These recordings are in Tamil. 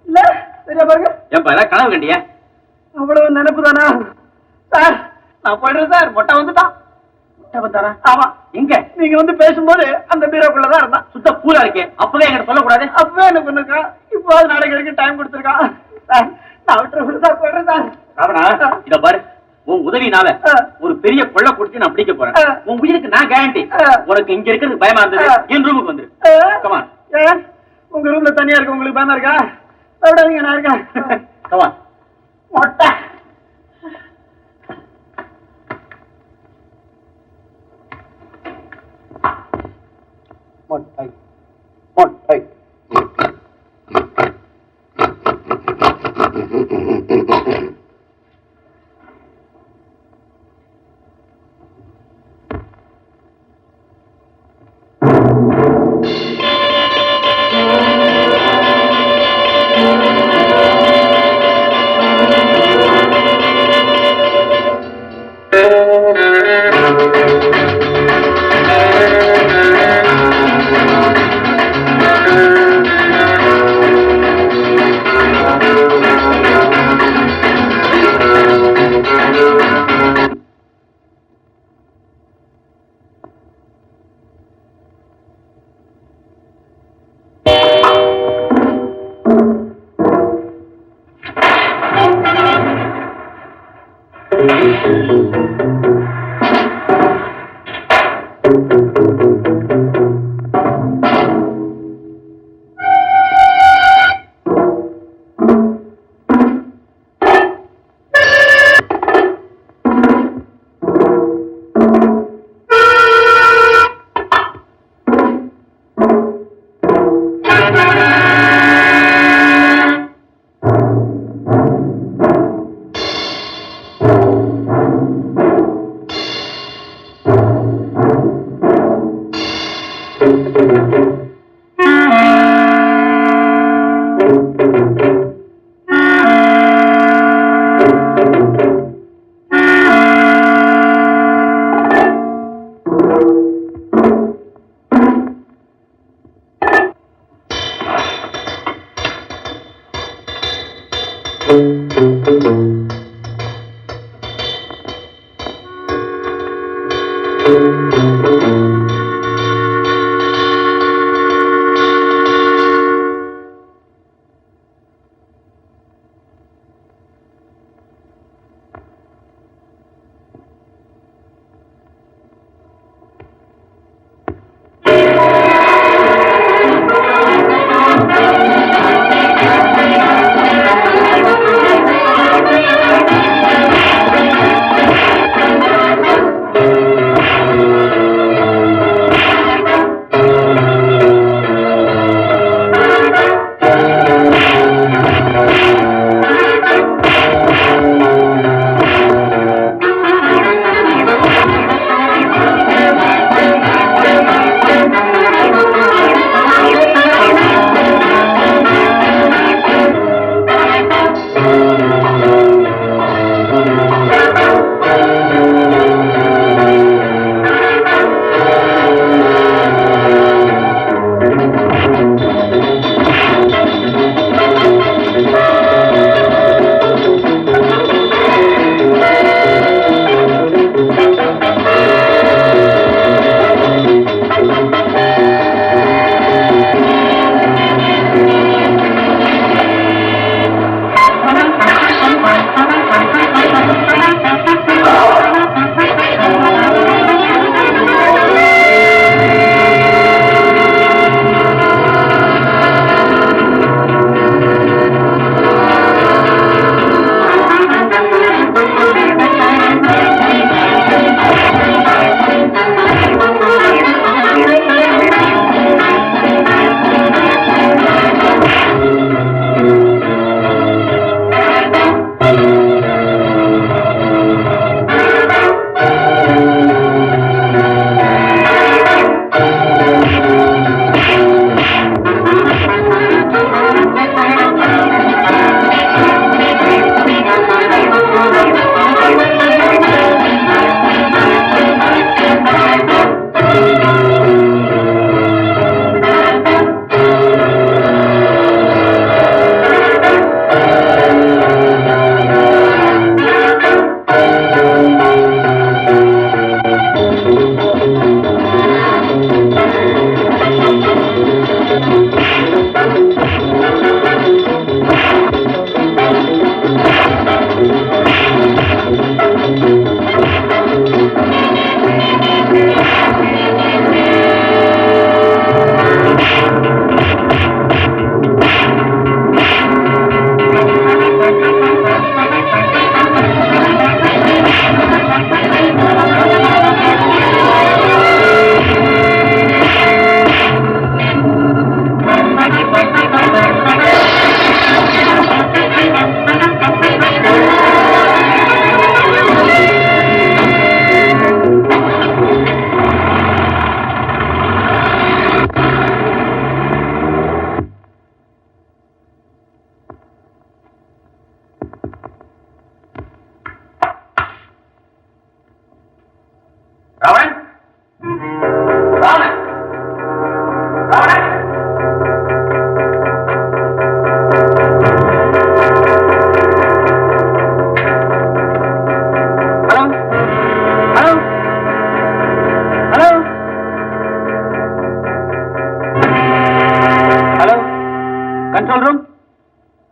இல்ல சரியா பாருங்க. ஏன்பா ஏதாவது கனவு கண்டியா? அவ்வளவு நினைப்பு தானா சார்? நான் போயிடுறேன் சார். மொட்டை வந்துட்டான். மொட்டை வந்தானா? ஆமா. எங்க? நீங்க வந்து பேசும்போது அந்த பீரோக்குள்ளதான் இருந்தான். சுத்த பூரா இருக்கே. அப்பவே என்கிட்ட சொல்லக்கூடாது. அப்பவே என்ன பண்ணிருக்கான். இப்போ நாளைக்கு வரைக்கும் டைம் கொடுத்துருக்கான் சார். நான் விட்டுற சார். போயிடுறேன் சார். ராவணா இத பாரு, உன் உதவினால ஒரு பெரிய கொள்ள கொடுத்து நான் பிடிக்க போறேன். உன் உயிருக்கு நான் கேரண்டி. உனக்கு இங்க இருக்கிறது பயமா இருந்தது, என் ரூமுக்கு வந்துரு. கமான். உங்க ரூம்ல தனியா இருக்கு, உங்களுக்கு பயமா இருக்கா? விடாதீங்க, நான் இருக்கேன். கமான். மொட்டை மொட்டை மொட்டை.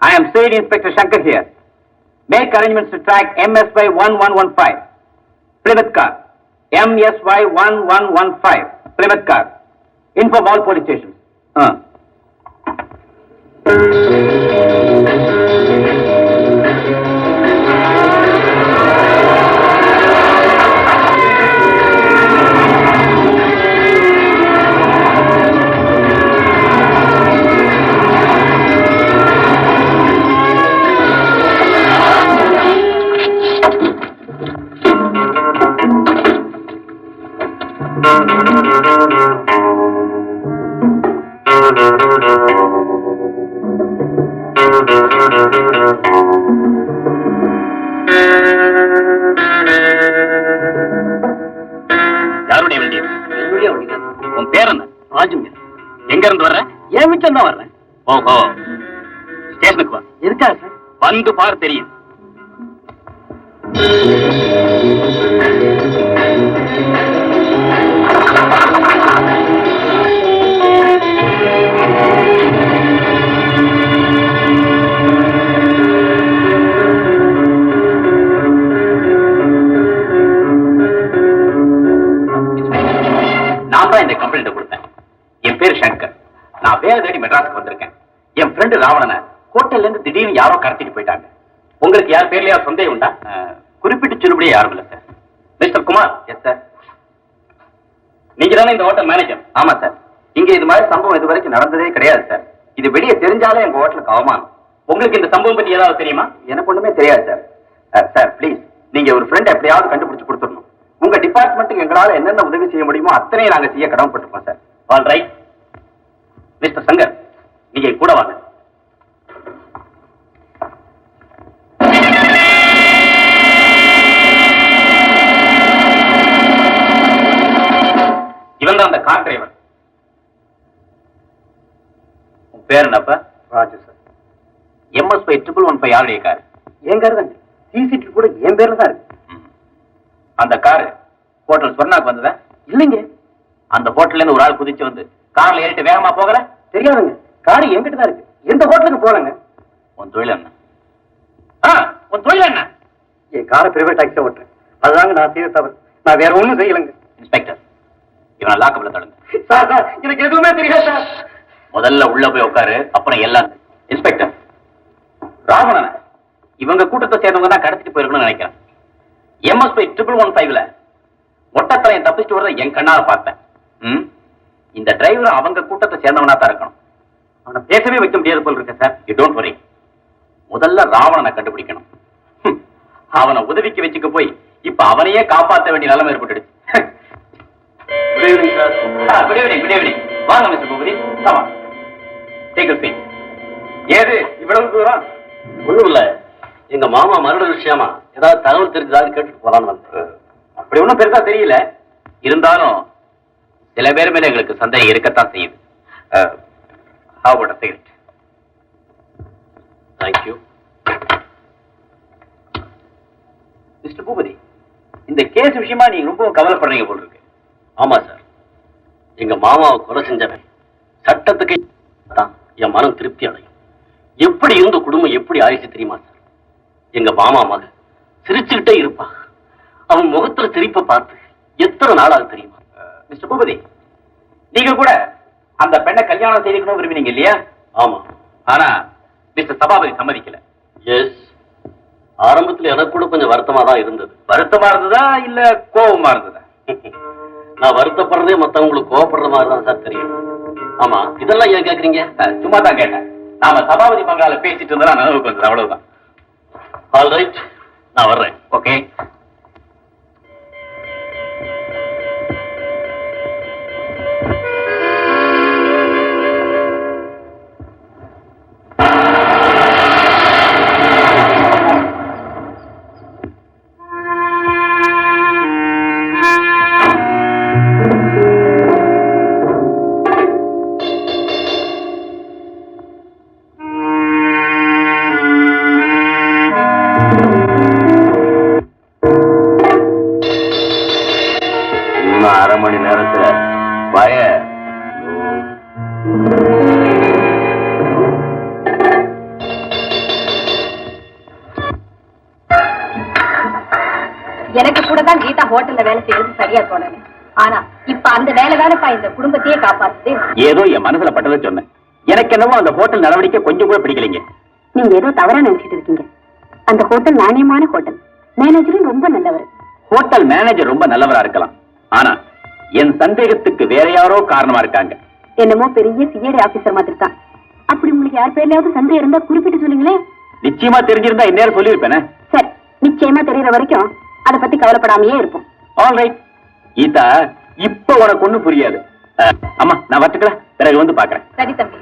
I am State Inspector Shankar here. Make arrangements to track MSY 1115. Plymouth car. MSY 1115. Plymouth car. Inform all police stations. யாருடைய வண்டி? என்னுடைய வண்டி. உன் பேர் என்ன? ராஜுங்க. எங்க இருந்து வர்ற? என் வீட்டுல தான் வர்றேன். ஓஹோ, ஸ்டேஷனுக்கு வா. இருக்கா சார்? வந்து பார், தெரியும். நான் தான் இந்த கம்ப்ளைண்ட் கொடுத்தேன். என் பேரு சங்கர். நான் வேலை தேடி மெட்ராஸுக்கு வந்திருக்கேன். என் ஃப்ரெண்டு ராவணனை ஹோட்டல்ல இருந்து திடீர்னு யாரோ கடத்திட்டு போயிட்டாங்க. உங்களுக்கு யார் பேர்லயா சந்தேகம் உண்டா? குறிப்பிட்டு சொல்லுபடியே யாரும் இல்ல sir. Mister Kumar. Yes sir. நீங்க தானே இந்த ஹோட்டல் மேனேஜர்? ஆமா சார். இங்க இது மாதிரி சம்பவம் இது வரைக்கும் நடந்ததே கிடையாது சார். இது வெளியே தெரிஞ்சாலே எங்க ஹோட்டலுக்கு அவமானம். உங்களுக்கு இந்த சம்பவம் பத்தி ஏதாவது தெரியுமா? எனக்கு ஒண்ணுமே தெரியாது சார். சார் ப்ளீஸ், நீங்க ஒரு ஃப்ரெண்ட் எப்படியாவது கண்டுபிடிச்சு கொடுத்துடணும். உங்க டிபார்ட்மெண்ட்டுக்கு எங்களால என்னென்ன உதவி செய்ய முடியுமோ அத்தனையும் நாங்க செய்ய கடமைப்பட்டிருக்கோம் sir. All right. Mister Shankar, நீங்க கூட வாங்க. இவன் தான் அந்த கார் டிரைவர். உன் பேர் என்னப்பா? ராஜு சார். MSY 1115 யாருடைய கார்? என் கார் தான். சிசிடி கூட என் பேர்ல தான் இருக்கு. அந்த கார் ஹோட்டல் சொர்ணாக்கு வந்ததா? இல்லைங்க. அந்த ஹோட்டல்ல இருந்து ஒரு ஆள் குதிச்சு வந்து கார்ல ஏறிட்டு வேகமா போகல? தெரியாதுங்க. கார் என்கிட்ட தான் இருக்கு. எந்த ஹோட்டலுக்கு போலங்க. உன் தொழில் என்ன? உன் தொழில் என்ன? என் காரை பிரைவேட் டாக்ஸி ஓட்டுறேன். அதுதாங்க நான் செய்ய தவறு. நான் வேற ஒண்ணும் செய்யலைங்க. இன்ஸ்பெக்டர், இவனை லாக்கப்ல தடுங்க. சார் சார், எனக்கு எதுவுமே தெரியாது சார். முதல்ல உள்ள போய் உட்காரு, அப்புறம் எல்லாம். இன்ஸ்பெக்டர், ராவணன் இவங்க கூட்டத்தை சேர்ந்தவங்க தான் கடத்திட்டு போயிருக்கணும்னு நினைக்கிறேன். MSY 1115ல ஒட்டத்தலையன் தப்பிச்சுட்டு வரத என் கண்ணால பார்த்தேன். இந்த டிரைவர் அவங்க கூட்டத்தை சேர்ந்தவனா தான் இருக்கணும். அவனை பேசவே வைக்க முடியாது போல் இருக்க சார். You don't worry. முதல்ல ராவணனை கண்டுபிடிக்கணும். அவனை உதவிக்கு வச்சுக்க போய் இப்ப அவனையே காப்பாற்ற வேண்டிய நிலைமை ஏற்பட்டுடுச்சு. Good evening sir. Good evening. Good evening. வாங்க மிஸ்டர் பூபதி. ஆமா, டேக் யூ சீட். ஏது இவ்வளவு தூரம்? ஒண்ணும் இல்ல, எங்க மாமா மரண விஷயமா ஏதாவது தகவல் தெரிஞ்சதாவது கேட்டுட்டு போலான்னு வந்து. அப்படி ஒன்றும் பெருசா தெரியல. இருந்தாலும் சில பேர் மேல எங்களுக்கு சந்தேகம் இருக்கத்தான் செய்யுது. How about a cigarette? Thank you. Mister Boopathi, இந்த கேஸ் விஷயமா நீங்க ரொம்ப கவலைப்படுறீங்க போல இருக்கு. ஆமா சார், எங்க மாமாவை கொலை செஞ்சவன் சட்டத்துக்கு தான் என் மனம் திருப்தி அடையும். எப்படி இருந்த குடும்பம் எப்படி ஆயிடுச்சு தெரியுமா சார்? எங்க மாமா மக சிரிச்சுக்கிட்டே இருப்பா. அவன் முகத்துல சிரிப்பை பார்த்து எத்தனை நாள் ஆகுது தெரியுமா? மிஸ்டர் பூபதி, நீங்க கூட அந்த பெண்ணை கல்யாணம் செய்திக்கணும் விரும்பினீங்க இல்லையா? ஆமா. ஆனா மிஸ்டர் சபாபதி சம்மதிக்கல. எஸ். ஆரம்பத்துல எனக்கு கூட கொஞ்சம் வருத்தமா தான் இருந்தது. வருத்தமா இருந்ததா இல்ல கோபமா இருந்ததா? நான் வருத்தப்படுறதே மத்தவங்களுக்கு கோபப்படுற மாதிரி தான் சார் தெரியும். ஆமா, இதெல்லாம் ஏன் கேக்குறீங்க? சும்மா தான் கேட்டேன். நாம சபாபதி பங்களால பேசிட்டு இருந்தா நினைவுக்கு வந்தது, அவ்வளவுதான். ஆல் ரைட், நான் வர்றேன். ஓகே. எனக்கு கூட தான் கீதா ஹோட்டல்ல வேலை செய்யறது சரியா தோணல. ஆனா இப்ப அந்த வேலை தானப்பா இந்த குடும்பத்தையே காப்பாத்துது. ஏதோ என் மனசுல பட்டதை சொன்னேன். எனக்கு என்னவோ அந்த ஹோட்டல் நடவடிக்கை கொஞ்சம் கூட பிடிக்கலைங்க. நீங்க ஏதோ தவறா நினைச்சிட்டு இருக்கீங்க. அந்த ஹோட்டல் நாணயமான ஹோட்டல். மேனேஜரும் ரொம்ப நல்லவர். ஹோட்டல் மேனேஜர் ரொம்ப நல்லவரா இருக்கலாம். ஆனா என் சந்தேகத்துக்கு வேற யாரோ காரணமா இருக்காங்க. என்னமோ பெரிய சிஐடி ஆபீசர் மாதிரி தான். அப்படி உங்களுக்கு யார் பேர்லயாவது சந்தேகம் இருந்தா குறிப்பிட்டு சொல்லுங்களேன். நிச்சயமா தெரிஞ்சிருந்தா இந்நேரம் சொல்லியிருப்பேனே. சரி, நிச்சயமா தெரியற வரைக்கும் அதை பத்தி கவலைப்படாமையே இருப்போம். ஆல்ரைட் கீதா, இப்ப உனக்கு ஒண்ணும் புரியாது. அம்மா நான் வச்சுக்கல, பிறகு வந்து பாக்குறேன். சரி தம்பி.